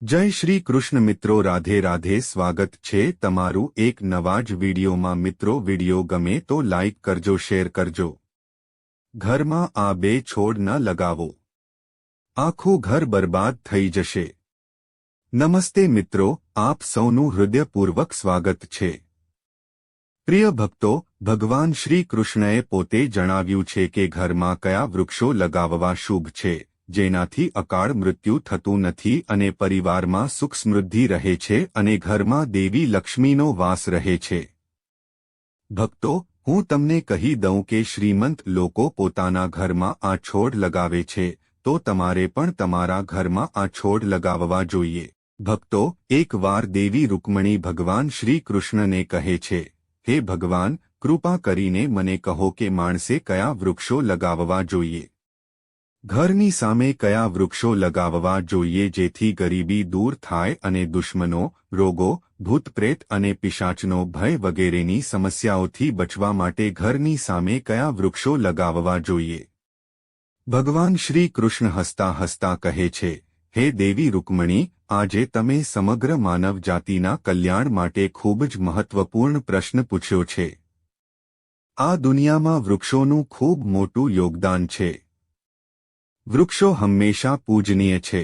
જય શ્રી કૃષ્ણ મિત્રો, રાધે રાધે. સ્વાગત છે તમારું એક નવા જ વિડીયોમાં. મિત્રો, વિડીયો ગમે તો લાઇક કરજો, શેર કરજો. ઘરમાં આ બે છોડ ન લગાવો, આખું ઘર બરબાદ થઈ જશે. નમસ્તે મિત્રો, આપ સૌનું હૃદયપૂર્વક સ્વાગત છે. પ્રિય ભક્તો, ભગવાન શ્રી કૃષ્ણએ પોતે જણાવ્યું છે કે ઘરમાં કયા વૃક્ષો લગાવવા શુભ છે, જેનાથી અકાળ મૃત્યુ થતું નથી અને પરિવારમાં સુખ સમૃદ્ધિ રહે છે અને ઘરમાં દેવી લક્ષ્મીનો વાસ રહે છે. ભક્તો, હું તમને કહી દઉં કે શ્રીમંત લોકો પોતાના ઘરમાં આ છોડ લગાવે છે, તો તમારે પણ તમારા ઘરમાં આ છોડ લગાવવા જોઈએ. ભક્તો, એકવાર દેવી રૂકમણી ભગવાન શ્રી કૃષ્ણને કહે છે, હે ભગવાન, કૃપા કરીને મને કહો કે માણસે કયા વૃક્ષો લગાવવા જોઈએ. ઘરની સામે કયા વૃક્ષો લગાવવા જોઈએ જેથી ગરીબી દૂર થાય અને દુશ્મનો, રોગો, ભૂતપ્રેત અને પિશાચનો ભય વગેરેની સમસ્યાઓથી બચવા માટે ઘરની સામે કયા વૃક્ષો લગાવવા જોઈએ. ભગવાન શ્રી કૃષ્ણ હસતા હસતા કહે છે, હે દેવી રૂકમણી, આજે તમે સમગ્ર માનવ જાતિના કલ્યાણ માટે ખૂબ જ મહત્વપૂર્ણ પ્રશ્ન પૂછ્યો છે. આ દુનિયામાં વૃક્ષોનું ખૂબ મોટું યોગદાન છે. વૃક્ષો હંમેશા પૂજનીય છે.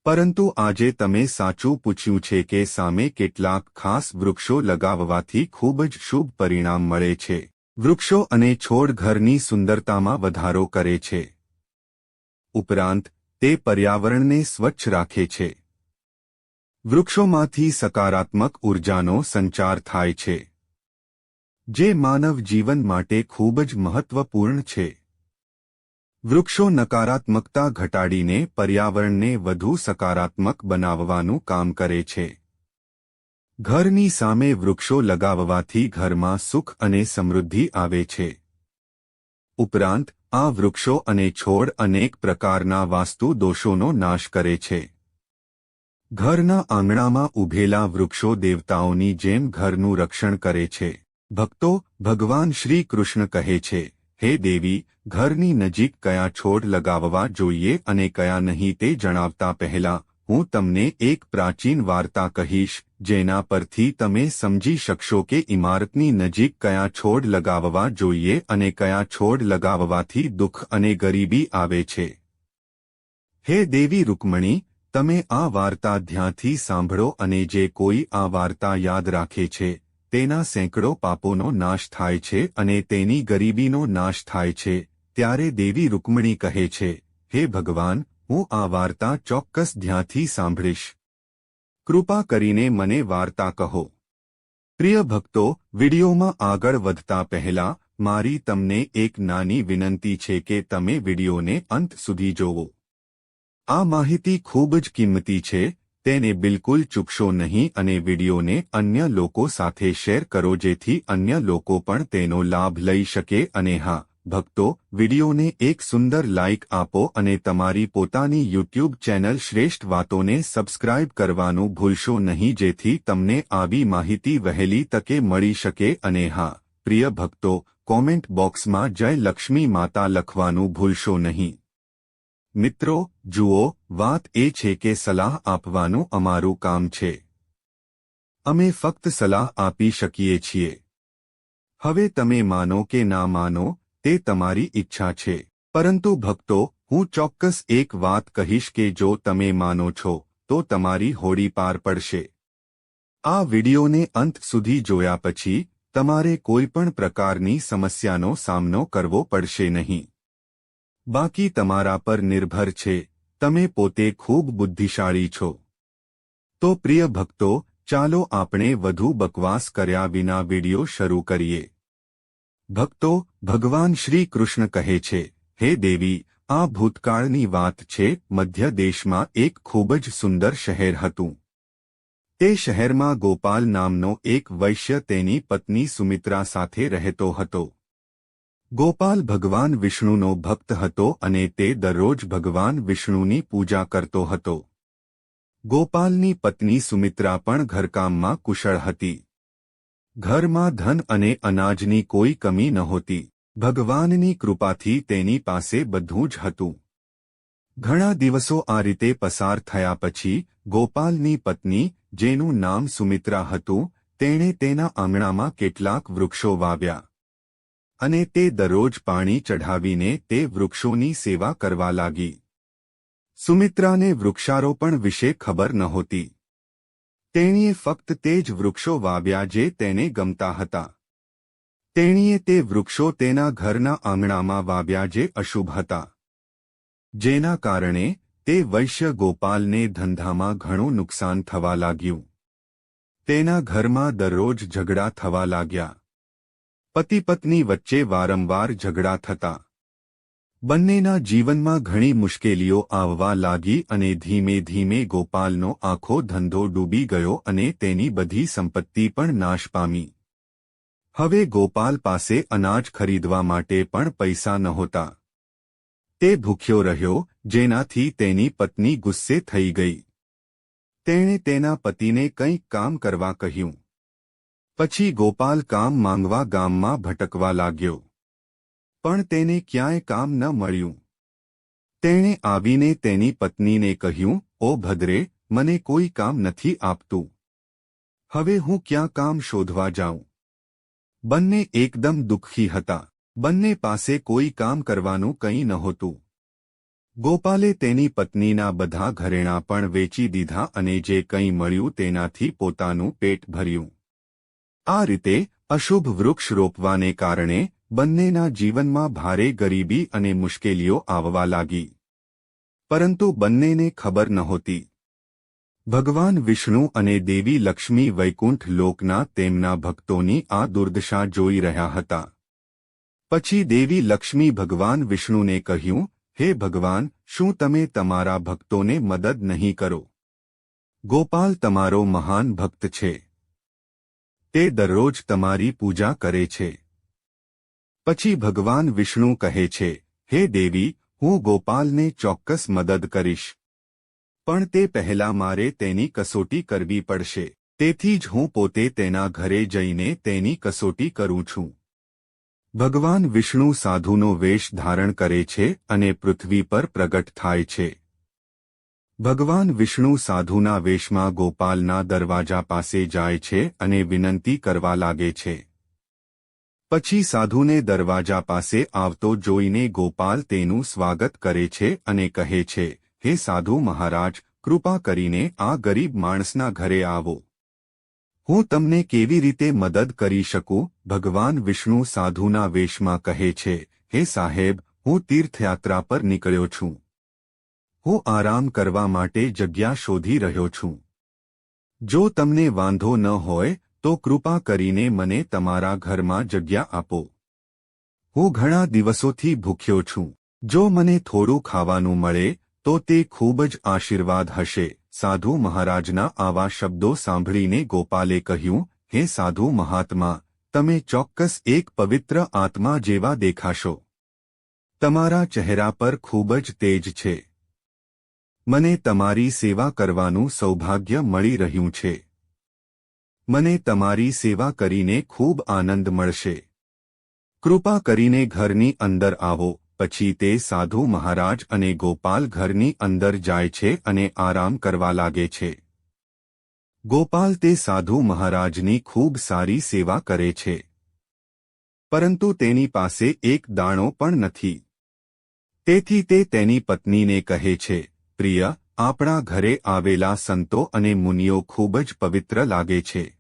પરંતુ આજે તમે સાચું પૂછ્યું છે કે સામે કેટલાક ખાસ વૃક્ષો લગાવવાથી ખૂબ જ શુભ પરિણામ મળે છે. વૃક્ષો અને છોડ ઘરની સુંદરતામાં વધારો કરે છે. ઉપરાંત તે પર્યાવરણને સ્વચ્છ રાખે છે. વૃક્ષોમાંથી સકારાત્મક ઉર્જાનો સંચાર થાય છે, જે માનવ જીવન માટે ખૂબ જ મહત્વપૂર્ણ છે. વૃક્ષો નકારાત્મકતા ઘટાડીને પર્યાવરણને વધુ સકારાત્મક બનાવવાનું કામ કરે છે. ઘરની સામે વૃક્ષો લગાવવાથી ઘરમાં સુખ અને સમૃદ્ધિ આવે છે. ઉપરાંત આ વૃક્ષો અને છોડ અનેક પ્રકારના વાસ્તુ દોષોનો નાશ કરે છે. ઘરના આંગણામાં ઊભેલા વૃક્ષો દેવતાઓની જેમ ઘરનું રક્ષણ કરે છે. ભક્તો, ભગવાન શ્રી કૃષ્ણ કહે છે, હે દેવી, ઘરની નજીક કયા છોડ લગાવવા જોઈએ અને કયા નહીં તે જણાવતા પહેલા હું તમને એક પ્રાચીન વાર્તા કહીશ, જેના પરથી તમે સમજી શકશો કે ઇમારતની નજીક કયા છોડ લગાવવા જોઈએ અને કયા છોડ લગાવવાથી દુઃખ અને ગરીબી આવે છે. હે દેવી રૂકમણી, તમે આ વાર્તા ધ્યાનથી સાંભળો અને જે કોઈ આ વાર્તા યાદ રાખે છે, તેના સેંકડો પાપોનો નાશ થાય છે અને તેની ગરીબીનો નાશ થાય છે. ત્યારે દેવી રૂકમણી કહે છે, હે ભગવાન, હું આ વાર્તા ચોક્કસ ધ્યાનથી સાંભળીશ. કૃપા કરીને મને વાર્તા કહો. પ્રિય ભક્તો, વિડીયોમાં આગળ વધતા પહેલા મારી તમને એક નાની વિનંતી છે કે તમે વિડીયોને અંત સુધી જોવો. આ માહિતી ખૂબ જ કિંમતી છે, તેને બિલકુલ ચૂકશો નહીં અને વિડીયોને અન્ય લોકો સાથે શેર કરો જેથી અન્ય લોકો પણ તેનો લાભ લઈ શકે. અને હા ભક્તો, વિડીયોને એક સુંદર લાઇક આપો અને તમારી પોતાની યુટ્યુબ ચેનલ શ્રેષ્ઠ વાતોને સબસ્ક્રાઇબ કરવાનું ભૂલશો નહીં જેથી તમને આવી માહિતી વહેલી તકે મળી શકે. અને હા પ્રિય ભક્તો, કોમેન્ટ બોક્સમાં જય લક્ષ્મી માતા લખવાનું ભૂલશો નહીં. મિત્રો, જુઓ, વાત એ છે કે સલાહ આપવાનું અમારું કામ છે. અમે ફક્ત સલાહ આપી શકીએ છીએ. હવે તમે માનો કે ના માનો તે તમારી ઈચ્છા છે. પરંતુ ભક્તો, હું ચોક્કસ એક વાત કહીશ કે જો તમે માનો છો તો તમારી હોડી પાર પડશે. આ વિડીયોને અંત સુધી જોયા પછી તમારે કોઈ પણ પ્રકારની સમસ્યાનો સામનો કરવો પડશે નહીં. બાકી તમારા પર નિર્ભર છે. તમે પોતે ખૂબ બુદ્ધિશાળી છો. તો પ્રિય ભક્તો, ચાલો આપણે વધુ બકવાસ કર્યા વિના વિડીયો શરૂ કરીએ. ભક્તો, ભગવાન શ્રી કૃષ્ણ કહે છે, હે દેવી, આ ભૂતકાળની વાત છે. મધ્ય દેશમાં એક ખૂબ જ સુંદર શહેર હતું. તે શહેરમાં ગોપાલ નામનો એક વૈશ્ય તેની પત્ની સુમિત્રા સાથે રહેતો હતો. ગોપાલ ભગવાન વિષ્ણુનો ભક્ત હતો અને તે દરરોજ ભગવાન વિષ્ણુની પૂજા કરતો હતો. ગોપાલની પત્ની સુમિત્રા પણ ઘરકામમાં કુશળ હતી. ઘરમાં ધન અને અનાજની કોઈ કમી નહોતી. ભગવાનની કૃપાથી તેની પાસે બધું જ હતું. ઘણા દિવસો આ રીતે પસાર થયા પછી ગોપાલની પત્ની, જેનું નામ સુમિત્રા હતું, તેણે તેના આંગણામાં કેટલાક વૃક્ષો વાવ્યા અને તે દરરોજ પાણી ચઢાવીને તે વૃક્ષોની સેવા કરવા લાગી. સુમિત્રાને વૃક્ષારોપણ વિશે ખબર નહોતી. તેણીએ ફક્ત તે જ વૃક્ષો વાવ્યા જે તેને ગમતા હતા. તેણીએ તે વૃક્ષો તેના ઘરના આંગણામાં વાવ્યા જે અશુભ હતા, જેના કારણે તે વૈશ્ય ગોપાલને ધંધામાં ઘણું નુકસાન થવા લાગ્યું. તેના ઘરમાં દરરોજ ઝઘડા થવા લાગ્યા. પતિ પત્ની વચ્ચે વારંવાર ઝઘડા થતા. બંનેના જીવનમાં ઘણી મુશ્કેલીઓ આવવા લાગી અને ધીમે ધીમે ગોપાલનો આખો ધંધો ડૂબી ગયો અને તેની બધી સંપત્તિ પણ નાશ પામી. હવે ગોપાલ પાસે અનાજ ખરીદવા માટે પણ પૈસા નહોતા. તે ભૂખ્યો રહ્યો, જેનાથી તેની પત્ની ગુસ્સે થઈ ગઈ. તેણે તેના પતિને કંઈક કામ કરવા કહ્યું. પછી ગોપાલ કામ માંગવા ગામમાં ભટકવા લાગ્યો, પણ તેને ક્યાંય કામ ન મળ્યું. તેણે આવીને તેની પત્નીને કહ્યું, "ઓ ભદ્રે, મને કોઈ કામ નથી આપતું. હવે હું ક્યાં કામ શોધવા જાઉં?" બંને એકદમ દુઃખી હતા. બંને પાસે કોઈ કામ કરવાનું કંઈ નહોતું. ગોપાલે તેની પત્નીના બધા ઘરેણાં પણ વેચી દીધા અને જે કંઈ મળ્યું તેનાથી પોતાનું પેટ ભર્યું. આ રીતે અશુભ વૃક્ષ રોપવાને કારણે બંનેના જીવનમાં ભારે ગરીબી અને મુશ્કેલીઓ આવવા લાગી. પરંતુ બંનેને ખબર નહોતી. ભગવાન વિષ્ણુ અને દેવી લક્ષ્મી વૈકુંઠ લોકના તેમના ભક્તોની આ દુર્દશા જોઈ રહ્યા હતા. પછી દેવી લક્ષ્મી ભગવાન વિષ્ણુને કહ્યું, "હે ભગવાન, શું તમે તમારા ભક્તોને મદદ નહીં કરો? ગોપાલ તમારો મહાન ભક્ત છે. તે દરરોજ તમારી પૂજા કરે છે." પછી ભગવાન વિષ્ણુ કહે છે, "હે દેવી, હું ગોપાલને ચોક્કસ મદદ કરીશ. પણ તે પહેલાં મારે તેની કસોટી કરવી પડશે. તેથી જ હું પોતે તેના ઘરે જઈને તેની કસોટી કરું છું." ભગવાન વિષ્ણુ સાધુનો વેશ ધારણ કરે છે અને પૃથ્વી પર પ્રગટ થાય છે. ભગવાન વિષ્ણુ સાધુના વેશમાં ગોપાલના દરવાજા પાસે જાય છે અને વિનંતી કરવા લાગે છે. પછી સાધુને દરવાજા પાસે આવતો જોઈને ગોપાલ તેનું સ્વાગત કરે છે અને કહે છે, "હે સાધુ મહારાજ, કૃપા કરીને આ ગરીબ માણસના ઘરે આવો. હું તમને કેવી રીતે મદદ કરી શકું?" ભગવાન વિષ્ણુ સાધુના વેશમાં કહે છે, "હે સાહેબ, હું તીર્થયાત્રા પર નીકળ્યો છું. હું આરામ કરવા માટે જગ્યા શોધી રહ્યો છું. જો તમને વાંધો ન હોય તો કૃપા કરીને મને તમારા ઘરમાં જગ્યા આપો. હું ઘણા દિવસોથી ભૂખ્યો છું. જો મને થોડું ખાવાનું મળે તો તે ખૂબ જ આશીર્વાદ હશે." સાધુ મહારાજના આવા શબ્દો સાંભળીને ગોપાલે કહ્યું, "હે સાધુ મહાત્મા, તમે ચોક્કસ એક પવિત્ર આત્મા જેવા દેખાશો. તમારા ચહેરા પર ખૂબ જ તેજ છે. મને તમારી સેવા કરવાનું સૌભાગ્ય મળી રહ્યું છે. મને તમારી સેવા કરીને ખૂબ આનંદ મળશે. કૃપા કરીને ઘરની અંદર આવો." પછી તે સાધુ મહારાજ અને ગોપાલ ઘરની અંદર જાય છે અને આરામ કરવા લાગે છે. ગોપાલ તે સાધુ મહારાજની ખૂબ સારી સેવા કરે છે. પરંતુ તેની પાસે એક દાણો પણ નથી. તેથી તે તેની પત્નીને કહે છે, "પ્રિય, આપણા ઘરે આવેલા સંતો અને મુનિઓ ખૂબ જ પવિત્ર લાગે છે.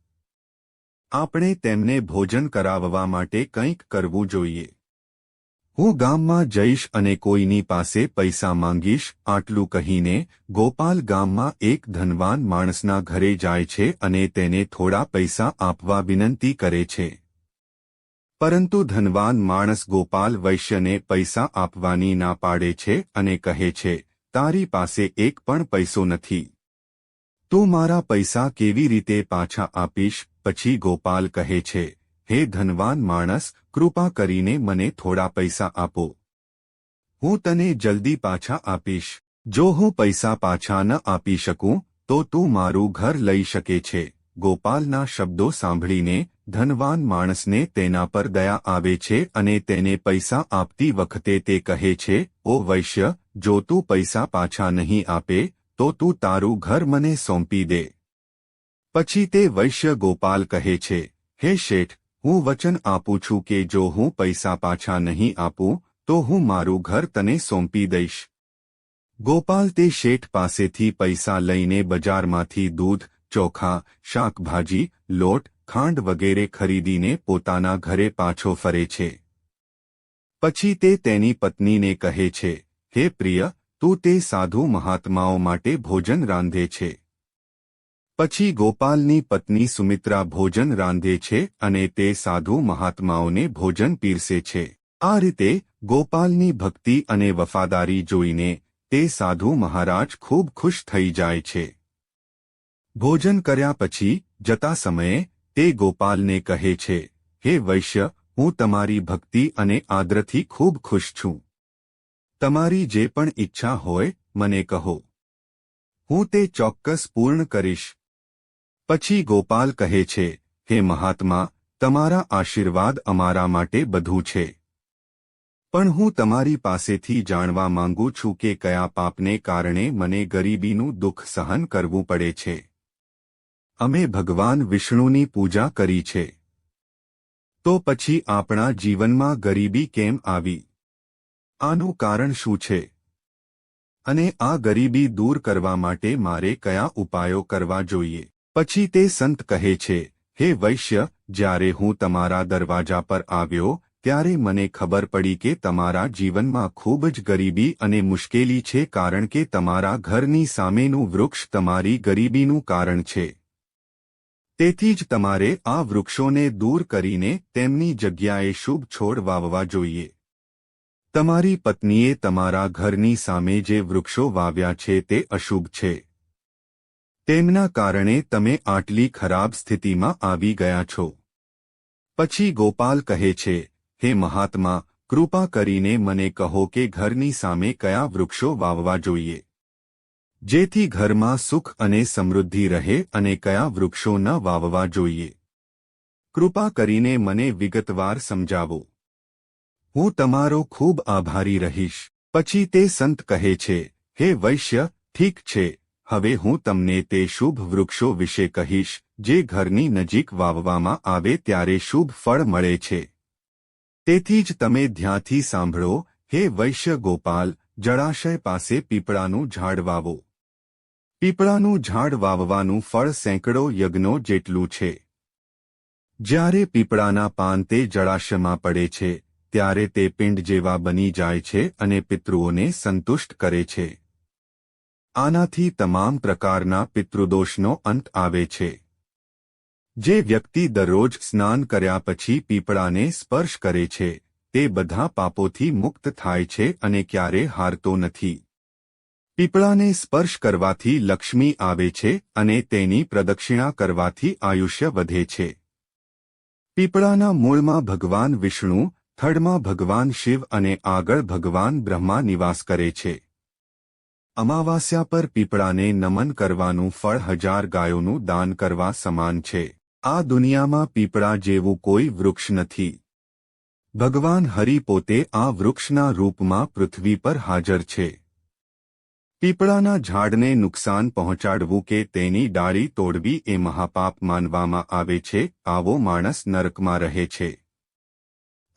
આપણે તેમને ભોજન કરાવવા માટે કંઈક કરવું જોઈએ. હું ગામમાં જઈશ અને કોઈની પાસે પૈસા માંગીશ." આટલું કહીને ગોપાલ ગામમાં એક ધનવાન માણસના ઘરે જાય છે અને તેને થોડા પૈસા આપવા વિનંતી કરે છે. પરંતુ ધનવાન માણસ ગોપાલ વૈશ્યને પૈસા આપવાની ના પાડે છે અને કહે છે, "તારી પાસે એક પણ પૈસો નથી. તું મારા પૈસા કેવી રીતે પાછા આપીશ?" પછી ગોપાલ કહે છે, "હે ધનવાન માણસ, કૃપા કરીને મને થોડા પૈસા આપો. હું તને જલ્દી પાછા આપીશ. જો હું પૈસા પાછા ન આપી શકું તો તું મારું ઘર લઈ શકે છે." ગોપાલના શબ્દો સાંભળીને ધનવાન માણસને તેના પર દયા આવે છે અને તેને પૈસા આપતી વખતે તે કહે છે, ઓ વૈશ્ય, જો તું પૈસા પાછા નહીં આપે તો તું તારું ઘર મને સોંપી દે. પછી તે વૈશ્ય ગોપાલ કહે છે, હે શેઠ, હું વચન આપું છું કે જો હું પૈસા પાછા નહીં આપું તો હું મારું ઘર તને સોંપી દઈશ. ગોપાલ તે શેઠ પાસેથી પૈસા લઈને બજારમાંથી દૂધ, ચોખા, શાકભાજી, લોટ, ખાંડ વગેરે ખરીદીને પોતાના ઘરે પાછો ફરે છે. પછી તે તેની પત્નીને કહે છે, હે પ્રિય, તું તે સાધુ મહાત્માઓ માટે ભોજન રાંધે છે. પછી ગોપાલની પત્ની સુમિત્રા ભોજન રાંધે છે અને તે સાધુ મહાત્માઓને ભોજન પીરસે છે. આ રીતે ગોપાલની ભક્તિ અને વફાદારી જોઈને તે સાધુ મહારાજ ખૂબ ખુશ થઈ જાય છે. ભોજન કર્યા પછી જતા સમયે તે ગોપાલને કહે છે, હે વૈશ્ય, હું તમારી ભક્તિ અને આદરથી ખૂબ ખુશ છું. તમારી જે પણ ઈચ્છા હોય મને કહો, હું તે ચોક્કસ પૂર્ણ કરીશ. પછી ગોપાલ કહે છે, હે મહાત્મા, તમારા આશીર્વાદ અમારા માટે બધું છે. પણ હું તમારી પાસેથી જાણવા માંગુ છું કે કયા પાપને કારણે મને ગરીબીનું દુઃખ સહન કરવું પડે છે. અમે ભગવાન વિષ્ણુની પૂજા કરી છે, તો પછી આપણા જીવનમાં ગરીબી કેમ આવી? આનું કારણ શું છે? અને આ ગરીબી દૂર કરવા માટે મારે કયા ઉપાયો કરવા જોઈએ? પછી તે સંત કહે છે, હે વૈશ્ય, જ્યારે હું તમારા દરવાજા પર આવ્યો ત્યારે મને ખબર પડી કે તમારા જીવનમાં ખૂબ જ ગરીબી અને મુશ્કેલી છે, કારણ કે તમારા ઘરની સામેનું વૃક્ષ તમારી ગરીબીનું કારણ છે. તેથી જ તમારે આ વૃક્ષોને દૂર કરીને તેમની જગ્યાએ શુભ છોડ વાવવા જોઈએ. તમારી પત્નીએ તમારા ઘરની સામે જે વૃક્ષો વાવ્યા છે તે અશુભ છે. તેમના કારણે તમે આટલી ખરાબ સ્થિતિમાં આવી ગયા છો. પછી ગોપાલ કહે છે, હે મહાત્મા, કૃપા કરીને મને કહો કે ઘરની સામે કયા વૃક્ષો વાવવા જોઈએ, જેથી ઘરમાં સુખ અને સમૃદ્ધિ રહે, અને કયા વૃક્ષો ન વાવવા જોઈએ. કૃપા કરીને મને વિગતવાર સમજાવો. હું તમારો ખૂબ આભારી રહીશ. પછી તે સંત કહે છે, હે વૈશ્ય, ઠીક છે, હવે હું તમને તે શુભ વૃક્ષો વિશે કહીશ જે ઘરની નજીક વાવવામાં આવે ત્યારે શુભ ફળ મળે છે. તેથી જ તમે ધ્યાનથી સાંભળો. હે વૈશ્ય ગોપાલ, જળાશય પાસે પીપળાનું ઝાડ વાવો. પીપળાનું ઝાડ વાવવાનું ફળ સેંકડો યજ્ઞો જેટલું છે. જ્યારે પીપળાના પાન તે જળાશયમાં પડે છે ત્યારે તે પિંડ જેવા બની જાય છે અને પિતૃઓને સંતુષ્ટ કરે છે. આનાથી તમામ પ્રકારના પિતૃદોષનો અંત આવે છે. જે વ્યક્તિ દરરોજ સ્નાન કર્યા પછી પીપળાને સ્પર્શ કરે છે તે બધા પાપોથી મુક્ત થાય છે અને ક્યારે હારતો નથી. પીપળાને સ્પર્શ કરવાથી લક્ષ્મી આવે છે અને તેની પ્રદક્ષિણા કરવાથી આયુષ્ય વધે છે. પીપળાના મૂળમાં ભગવાન વિષ્ણુ, થડમાં ભગવાન શિવ અને આગળ ભગવાન બ્રહ્મા નિવાસ કરે છે. અમાવાસ્યા પર પીપળાને નમન કરવાનું ફળ 1000 ગાયોનું દાન કરવા સમાન છે. આ દુનિયામાં પીપળા જેવું કોઈ વૃક્ષ નથી. ભગવાન હરિ પોતે આ વૃક્ષના રૂપમાં પૃથ્વી પર હાજર છે. પીપળાના ઝાડને નુકસાન પહોંચાડવું કે તેની ડાળી તોડવી એ મહાપાપ માનવામાં આવે છે. આવો માણસ નરકમાં રહે છે.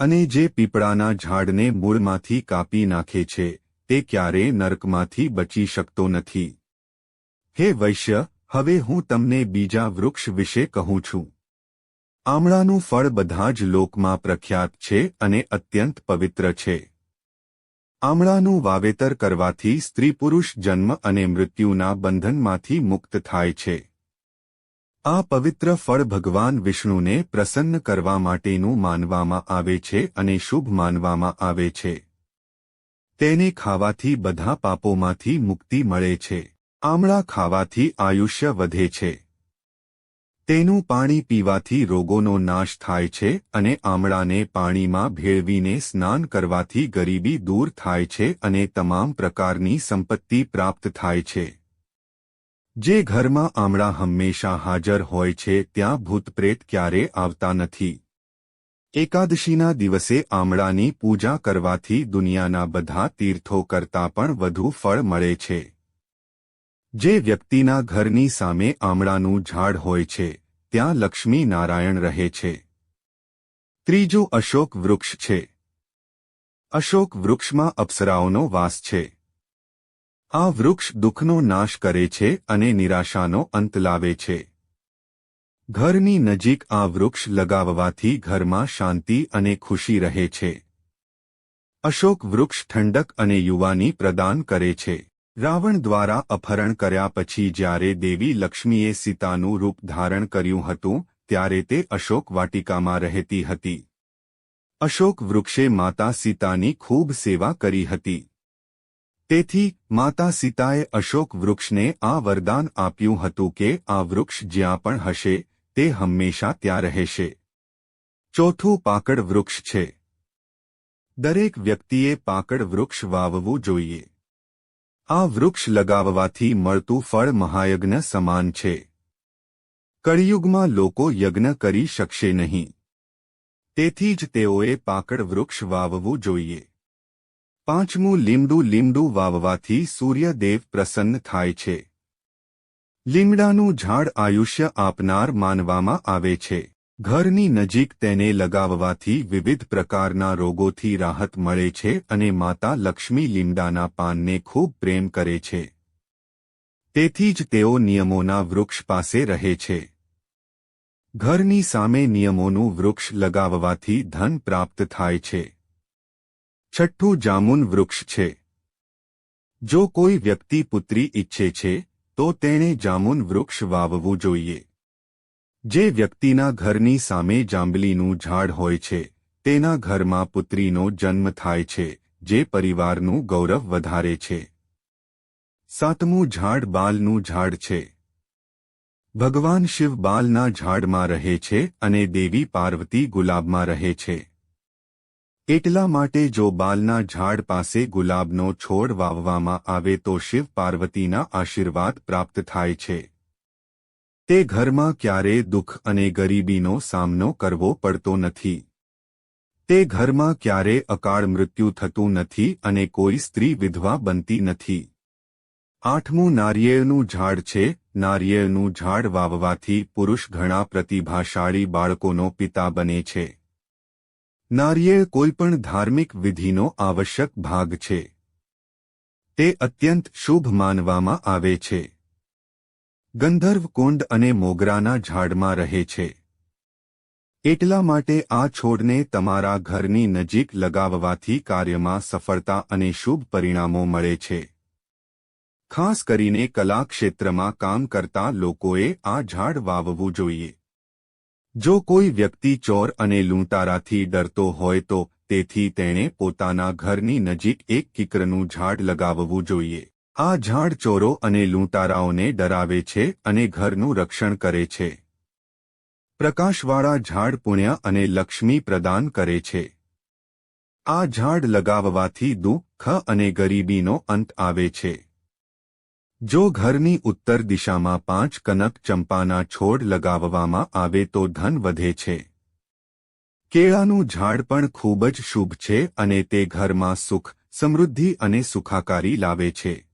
અને જે પીપળાના ઝાડને મૂળમાંથી કાપી નાખે છે તે ક્યારેય નરકમાંથી બચી શકતો નથી. હે વૈશ્ય, હવે હું તમને બીજા વૃક્ષ વિશે કહું છું. આમળાનું ફળ બધા જ લોકમાં પ્રખ્યાત છે અને અત્યંત પવિત્ર છે. આમળાનું વાવેતર કરવાથી સ્ત્રી પુરુષ જન્મ અને મૃત્યુના બંધનમાંથી મુક્ત થાય છે. આ પવિત્ર ફળ ભગવાન વિષ્ણુને પ્રસન્ન કરવા માટેનું માનવામાં આવે છે અને શુભ માનવામાં આવે છે. તેને ખાવાથી બધા પાપોમાંથી મુક્તિ મળે છે. આમળા ખાવાથી આયુષ્ય વધે છે. તેનું પાણી પીવાથી રોગોનો નાશ થાય છે અને આમળાને પાણીમાં ભેળવીને સ્નાન કરવાથી ગરીબી દૂર થાય છે અને તમામ પ્રકારની સંપત્તિ પ્રાપ્ત થાય છે. જે ઘરમાં આમળા હંમેશા હાજર હોય છે ત્યાં ભૂતપ્રેત ક્યારે આવતા નથી. એકાદશીના દિવસે આમળાની પૂજા કરવાથી દુનિયાના બધા તીર્થો કરતાં પણ વધુ ફળ મળે છે. જે વ્યક્તિના ઘરની સામે આમળાનું ઝાડ હોય છે ત્યાં લક્ષ્મી નારાયણ રહે છે. ત્રીજું અશોક વૃક્ષ છે. અશોક વૃક્ષમાં અપ્સરાઓનો વાસ છે. આ વૃક્ષ દુઃખનો નાશ કરે છે અને નિરાશાનો અંત લાવે છે. ઘરની નજીક આ વૃક્ષ લગાવવાથી ઘરમાં શાંતિ અને ખુશી રહે છે. અશોક વૃક્ષ ઠંડક અને યુવાની પ્રદાન કરે છે. રાવણ દ્વારા અપહરણ કર્યા પછી જ્યારે દેવી લક્ષ્મીએ સીતાનું રૂપ ધારણ કર્યું હતું ત્યારે તે અશોક વાટિકામાં રહેતી હતી. અશોક વૃક્ષે માતા સીતાની ખૂબ સેવા કરી હતી. તેથી માતા સીતાએ અશોક વૃક્ષને આ વરદાન આપ્યું હતું કે આ વૃક્ષ જ્યાં પણ હશે તે હંમેશા ત્યાં રહેશે. ચોથું પાકડ વૃક્ષ છે. દરેક વ્યક્તિએ પાકડ વૃક્ષ વાવવું જોઈએ. આ વૃક્ષ લગાવવાથી મળતું ફળ મહાયજ્ઞ સમાન છે. કળિયુગમાં લોકો યજ્ઞ કરી શકશે નહીં. તેથી જ તેઓએ પાકડ વૃક્ષ વાવવું જોઈએ. પાંચમું લીમડું. લીમડું વાવવાથી સૂર્યદેવ પ્રસન્ન થાય છે. લીમડાનું ઝાડ આયુષ્ય આપનાર માનવામાં આવે છે. ઘરની નજીક તેને લગાવવાથી વિવિધ પ્રકારના રોગોથી રાહત મળે છે અને માતા લક્ષ્મી લીમડાના પાનને ખૂબ પ્રેમ કરે છે. તેથી જ તેઓ નિયમોના વૃક્ષ પાસે રહે છે. ઘરની સામે નિયમોનું વૃક્ષ લગાવવાથી ધન પ્રાપ્ત થાય છે. છઠ્ઠું જામુન વૃક્ષ છે. જો કોઈ વ્યક્તિ પુત્રી ઈચ્છે છે તો તેણે જામુન વૃક્ષ વાવવું જોઈએ. જે વ્યક્તિના ઘરની સામે જાંબલીનું ઝાડ હોય છે તેના ઘરમાં પુત્રીનો જન્મ થાય છે જે પરિવારનું ગૌરવ વધારે છે. સાતમું ઝાડ બાલનું ઝાડ છે. ભગવાન શિવ બાલના ઝાડમાં રહે છે અને દેવી પાર્વતી ગુલાબમાં રહે છે. એટલા માટે જો બાલના ઝાડ પાસે ગુલાબનો છોડ વાવવામાં આવે તો શિવ પાર્વતીના આશીર્વાદ પ્રાપ્ત થાય છે. તે ઘરમાં ક્યારેય દુઃખ અને ગરીબીનો સામનો કરવો પડતો નથી. તે ઘરમાં ક્યારેય અકાળ મૃત્યુ થતું નથી અને કોઈ સ્ત્રી વિધવા બનતી નથી. આઠમું નારિયેળનું ઝાડ છે. નારિયેળનું ઝાડ વાવવાથી પુરુષ ઘણા પ્રતિભાશાળી બાળકોનો પિતા બને છે. નારિયેળ કોઈપણ ધાર્મિક વિધિનો આવશ્યક ભાગ છે. તે અત્યંત શુભ માનવામાં આવે છે. ગંધર્વ કુંડ અને મોગરાના ઝાડમાં રહે છે. એટલા માટે આ છોડને તમારા ઘરની નજીક લગાવવાથી કાર્યમાં સફળતા અને શુભ પરિણામો મળે છે. ખાસ કરીને કલા ક્ષેત્રમાં કામ કરતા લોકોએ આ ઝાડ વાવવું જોઈએ. જો કોઈ વ્યક્તિ ચોર અને લૂંટારાથી ડરતો હોય તો તેથી તેણે પોતાના ઘરની નજીક એક કિકરનું ઝાડ લગાવવું જોઈએ. આ ઝાડ ચોરો અને લૂંટારાઓને ડરાવે છે અને ઘરનું રક્ષણ કરે છે. પ્રકાશવાળા ઝાડ પુણ્ય અને લક્ષ્મી પ્રદાન કરે છે. આ ઝાડ લગાવવાથી દુઃખ અને ગરીબીનો અંત આવે છે. જો ઘરની ઉત્તર દિશામાં 5 કનક ચંપાના છોડ લગાવવામાં આવે તો ધન વધે છે. કેળાનું ઝાડ પણ ખૂબ જ શુભ છે અને તે ઘરમાં સુખ, સમૃદ્ધિ અને સુખાકારી લાવે છે.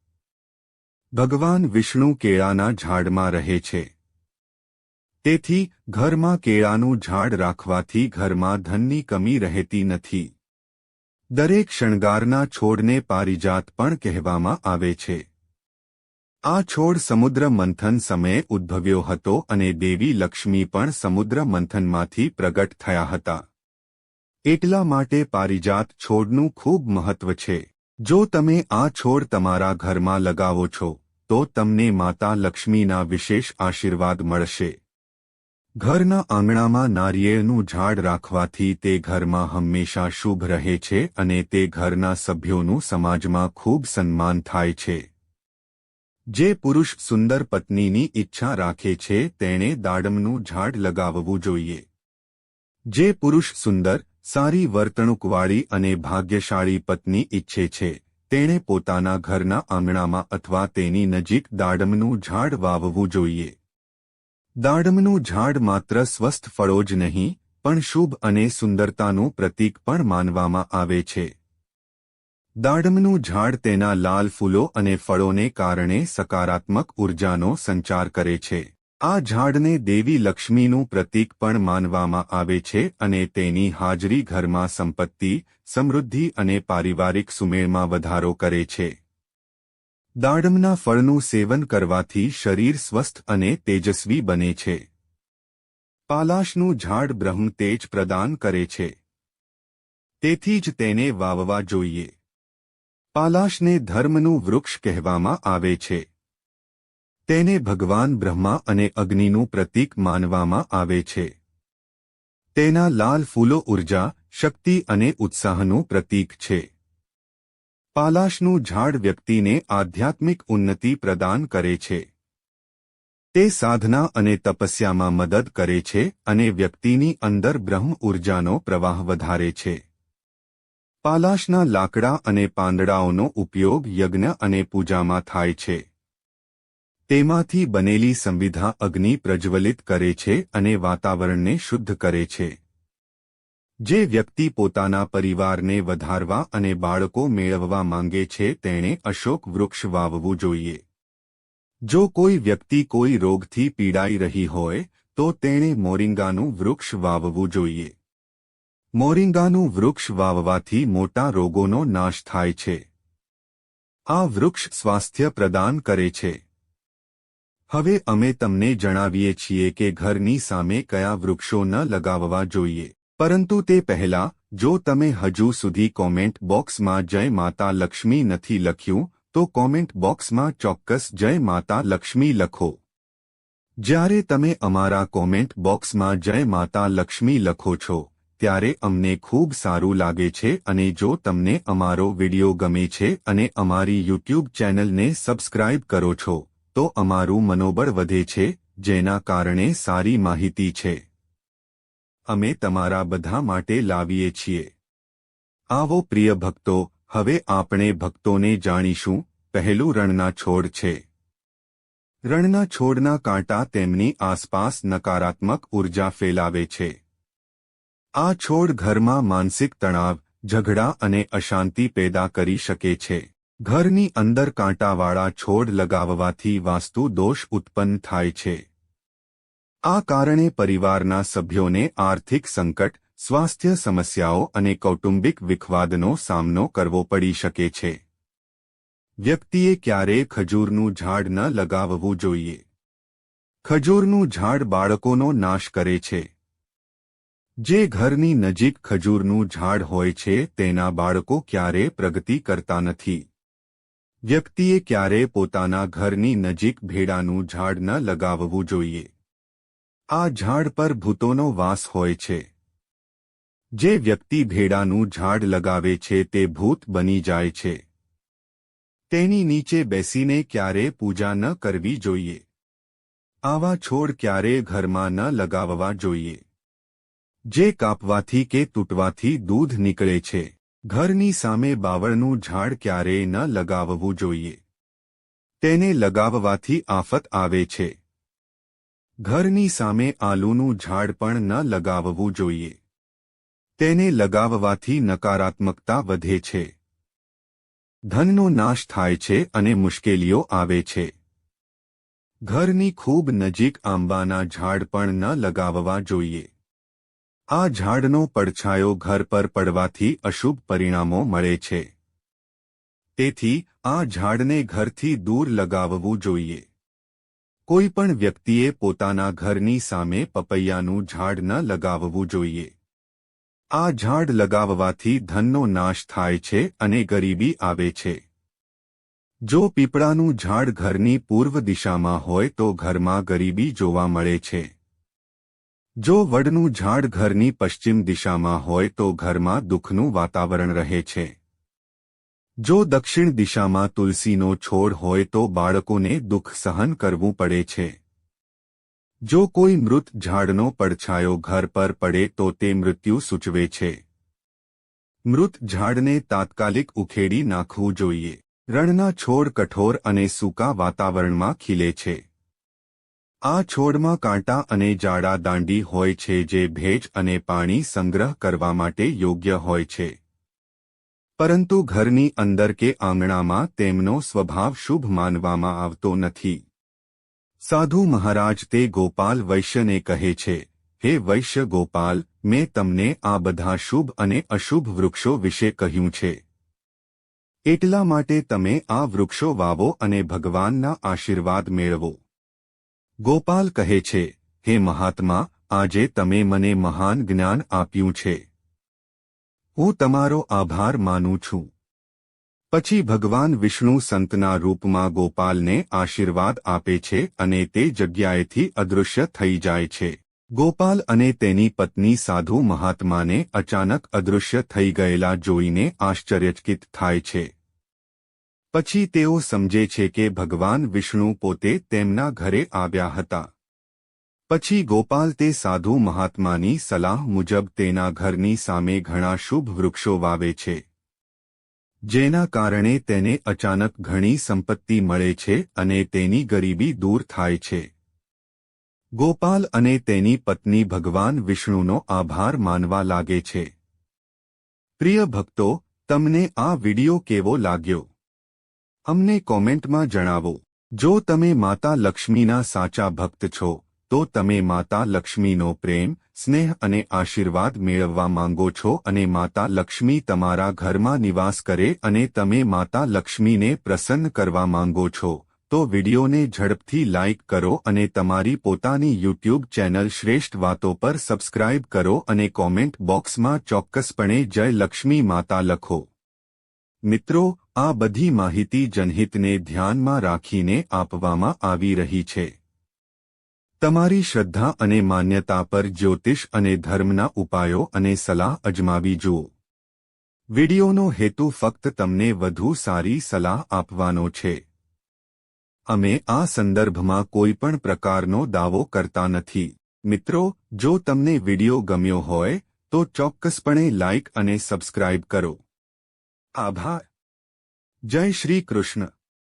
ભગવાન વિષ્ણુ કેળાના ઝાડમાં રહે છે. તેથી ઘરમાં કેળાનું ઝાડ રાખવાથી ઘરમાં ધનની કમી રહેતી નથી. દરેક શણગારના છોડને પારિજાત પણ કહેવામાં આવે છે. આ છોડ સમુદ્ર મંથન સમયે ઉદ્ભવ્યો હતો અને દેવી લક્ષ્મી પણ સમુદ્ર મંથનમાંથી પ્રગટ થયા હતા. એટલા માટે પારિજાત છોડનું ખૂબ મહત્વ છે. જો તમે આ છોડ તમારા ઘરમાં લગાવો છો તો તમને માતા લક્ષ્મીના વિશેષ આશીર્વાદ મળશે. ઘરના આંગણામાં નારિયેળનું ઝાડ રાખવાથી તે ઘરમાં હંમેશા શુભ રહે છે અને તે ઘરના સભ્યોનું સમાજમાં ખૂબ સન્માન થાય છે. જે પુરુષ સુંદર પત્નીની ઈચ્છા રાખે છે તેણે દાડમનું ઝાડ લગાવવું જોઈએ. જે પુરુષ સુંદર, સારી વર્તણૂકવાળી અને ભાગ્યશાળી પત્ની ઈચ્છે છે તેણે પોતાના ઘરના આંગણામાં અથવા તેની નજીક દાડમનું ઝાડ વાવવું જોઈએ. દાડમનું ઝાડ માત્ર સ્વસ્થ ફળો જ નહીં, પણ શુભ અને સુંદરતાનું પ્રતીક પણ માનવામાં આવે છે. દાડમનું ઝાડ તેના લાલ ફૂલો અને ફળોને કારણે સકારાત્મક ઉર્જાનો સંચાર કરે છે. આ ઝાડને દેવી લક્ષ્મીનું પ્રતીક પણ માનવામાં આવે છે અને તેની હાજરી ઘરમાં સંપત્તિ, સમૃદ્ધિ અને પારિવારિક સુમેળમાં વધારો કરે છે. દાડમના ફળનું સેવન કરવાથી શરીર સ્વસ્થ અને તેજસ્વી બને છે. પાલાશનું ઝાડ બ્રહ્મ તેજ પ્રદાન કરે છે. તેથી જ તેને વાવવા જોઈએ. પાલાશને ધર્મનું વૃક્ષ કહેવામાં આવે છે. તેને ભગવાન બ્રહ્મા અને અગ્નિનું પ્રતીક માનવામાં આવે છે. તેના લાલ ફૂલો ઉર્જા, શક્તિ અને ઉત્સાહનું પ્રતીક છે. પાલાશનું ઝાડ વ્યક્તિને આધ્યાત્મિક ઉન્નતિ પ્રદાન કરે છે. તે સાધના અને તપસ્યામાં મદદ કરે છે અને વ્યક્તિની અંદર બ્રહ્મ ઉર્જાનો પ્રવાહ વધારે છે. પાલાશના લાકડા અને પાંદડાઓનો ઉપયોગ યજ્ઞ અને પૂજામાં થાય છે. તેમાંથી બનેલી સંવિધા અગ્નિ પ્રજ્વલિત કરે છે અને વાતાવરણને શુદ્ધ કરે છે. જે વ્યક્તિ પોતાના પરિવારને વધારવા અને બાળકો મેળવવા માંગે છે તેણે અશોક વૃક્ષ વાવવું જોઈએ. જો કોઈ વ્યક્તિ કોઈ રોગથી પીડાઈ રહી હોય તો તેણે મોરિંગાનું વૃક્ષ વાવવું જોઈએ. મોરિંગાનું વૃક્ષ વાવવાથી મોટા રોગોનો નાશ થાય છે. આ વૃક્ષ સ્વાસ્થ્ય પ્રદાન કરે છે. હવે અમે તમને જણાવીએ છીએ કે ઘરની સામે કયા વૃક્ષો ન લગાવવા જોઈએ. પરંતુ તે પહેલાં જો તમે હજુ સુધી કોમેન્ટ બોક્સમાં જય માતા લક્ષ્મી નથી લખ્યું તો કોમેન્ટ બોક્સમાં ચોક્કસ જય માતા લક્ષ્મી લખો. જ્યારે તમે અમારા કોમેન્ટ બોક્સમાં જય માતા લક્ષ્મી લખો છો ત્યારે અમને ખૂબ સારું લાગે છે અને જો તમને અમારો વિડિયો ગમે છે અને અમારી યુટ્યુબ ચેનલને સબસ્ક્રાઇબ કરો છો તો અમારું મનોબળ વધે છે, જેના કારણે સારી માહિતી છે. અમે તમારા બધા માટે લાવીએ છીએ. આવો પ્રિય ભક્તો, હવે આપણે ભક્તોને જાણીશું. પહેલું રણના છોડ છે. રણના છોડના કાંટા તેમની આસપાસ નકારાત્મક ઉર્જા ફેલાવે છે. આ છોડ ઘરમાં માનસિક તણાવ, ઝઘડા અને અશાંતિ પેદા કરી શકે છે. ઘરની અંદર કાંટાવાળા છોડ લગાવવાથી વાસ્તુ દોષ ઉત્પન્ન થાય છે. આ કારણે પરિવારના સભ્યોને આર્થિક સંકટ, સ્વાસ્થ્ય સમસ્યાઓ અને કૌટુંબિક વિખવાદનો સામનો કરવો પડી શકે છે. વ્યક્તિએ ક્યારેય ખજૂરનું ઝાડ ન લગાવવું જોઈએ. ખજૂરનું ઝાડ બાળકોનો નાશ કરે છે. જે ઘરની નજીક ખજૂરનું ઝાડ હોય છે તેના બાળકો ક્યારેય પ્રગતિ કરતા નથી. વ્યક્તિએ ક્યારેય પોતાના ઘરની નજીક ભેડાનું ઝાડ ન લગાવવું જોઈએ. આ ઝાડ પર ભૂતોનો વાસ હોય છે. જે વ્યક્તિ ભેડાનું ઝાડ લગાવે છે તે ભૂત બની જાય છે. તેની નીચે બેસીને ક્યારેય પૂજા ન કરવી જોઈએ. આવા છોડ ક્યારેય ઘરમાં ન લગાવવા જોઈએ. જે કાપવાથી કે તૂટવાથી દૂધ નીકળે છે. ઘરની સામે બાવળનું ઝાડ ક્યારેય ન લગાવવું જોઈએ. તેને લગાવવાથી આફત આવે છે. ઘરની સામે આલુનું ઝાડ પણ ન લગાવવું જોઈએ. તેને લગાવવાથી નકારાત્મકતા વધે છે. ધનનો નાશ થાય છે અને મુશ્કેલીઓ આવે છે. ઘરની ખૂબ નજીક આંબાના ઝાડ પણ ન લગાવવા જોઈએ. આ ઝાડનો પડછાયો ઘર પર પડવાથી અશુભ પરિણામો મળે છે. તેથી આ ઝાડને ઘરથી દૂર લગાવવું જોઈએ. કોઈ પણ વ્યક્તિએ પોતાના ઘરની સામે પપૈયાનું ઝાડ ન લગાવવું જોઈએ. આ ઝાડ લગાવવાથી ધનનો નાશ થાય છે અને ગરીબી આવે છે. જો પીપળાનું ઝાડ ઘરની પૂર્વ દિશામાં હોય તો ઘરમાં ગરીબી જોવા મળે છે. જો વડનું ઝાડ ઘરની પશ્ચિમ દિશામાં હોય તો ઘરમાં દુઃખનું વાતાવરણ રહે છે. જો દક્ષિણ દિશામાં તુલસીનો છોડ હોય તો બાળકોને દુઃખ સહન કરવું પડે છે. જો કોઈ મૃત ઝાડનો પડછાયો ઘર પર પડે તો તે મૃત્યુ સૂચવે છે. મૃત ઝાડને તાત્કાલિક ઉખેડી નાખવું જોઈએ. રણના છોડ કઠોર અને સૂકા વાતાવરણમાં ખીલે છે. આ છોડમાં કાંટા અને જાડા દાંડી હોય છે જે ભેજ અને પાણી સંગ્રહ કરવા માટે યોગ્ય હોય છે. પરંતુ ઘરની અંદર કે આંગણામાં તેમનો સ્વભાવ શુભ માનવામાં આવતો નથી. સાધુ મહારાજ તે ગોપાલ વૈશ્યને કહે છે, હે વૈશ્ય ગોપાલ, મેં તમને આ બધા શુભ અને અશુભ વૃક્ષો વિશે કહ્યું છે. એટલા માટે તમે આ વૃક્ષો વાવો અને ભગવાનના આશીર્વાદ મેળવો. ગોપાલ કહે છે, હે મહાત્મા, આજે તમે મને મહાન જ્ઞાન આપ્યું છે. હું તમારો આભાર માનું છું. પછી ભગવાન વિષ્ણુ સંતના રૂપમાં ગોપાલને આશીર્વાદ આપે છે અને તે જગ્યાએથી અદૃશ્ય થઈ જાય છે. ગોપાલ અને તેની પત્ની સાધુ મહાત્માને અચાનક અદૃશ્ય થઈ ગયેલા જોઈને આશ્ચર્યચકિત થાય છે. પછી તેઓ સમજે છે કે ભગવાન વિષ્ણુ પોતે તેમના ઘરે આવ્યા હતા. પછી ગોપાલ તે સાધુ મહાત્માની સલાહ મુજબ તેના ઘરની સામે ઘણા શુભ વૃક્ષો વાવે છે, જેના કારણે તેને અચાનક ઘણી સંપત્તિ મળે છે અને તેની ગરીબી દૂર થાય છે. ગોપાલ અને તેની પત્ની ભગવાન વિષ્ણુનો આભાર માનવા લાગે છે. પ્રિય ભક્તો, તમને આ વિડિયો કેવો લાગ્યો? અમને કોમેન્ટમાં જણાવો. જો તમે માતા લક્ષ્મીના સાચા ભક્ત છો, તો તમે માતા લક્ષ્મીનો પ્રેમ, સ્નેહ અને આશીર્વાદ મેળવવા માંગો છો અને માતા લક્ષ્મી તમારા ઘરમાં નિવાસ કરે અને તમે માતા લક્ષ્મીને પ્રસન્ન કરવા માંગો છો, તો વિડિયોને ઝડપથી લાઇક કરો અને તમારી પોતાની યુટ્યુબ ચેનલ શ્રેષ્ઠ વાતો પર સબસ્ક્રાઇબ કરો અને કોમેન્ટ બોક્સમાં ચોક્કસપણે જય લક્ષ્મી માતા લખો. મિત્રો, આ બધી માહિતી જનહિતને ધ્યાનમાં રાખીને આપવામાં આવી રહી છે. તમારી શ્રદ્ધા અને માન્યતા પર જ્યોતિષ અને ધર્મના ઉપાયો અને સલાહ અજમાવી જુઓ. વિડિયોનો હેતુ ફક્ત તમને વધુ સારી સલાહ આપવાનો છે. અમે આ સંદર્ભમાં કોઈપણ પ્રકારનો દાવો કરતા નથી. મિત્રો, જો તમને વિડિયો ગમ્યો હોય તો ચોક્કસપણે લાઇક અને સબસ્ક્રાઇબ કરો. આભાર. જય શ્રી કૃષ્ણ.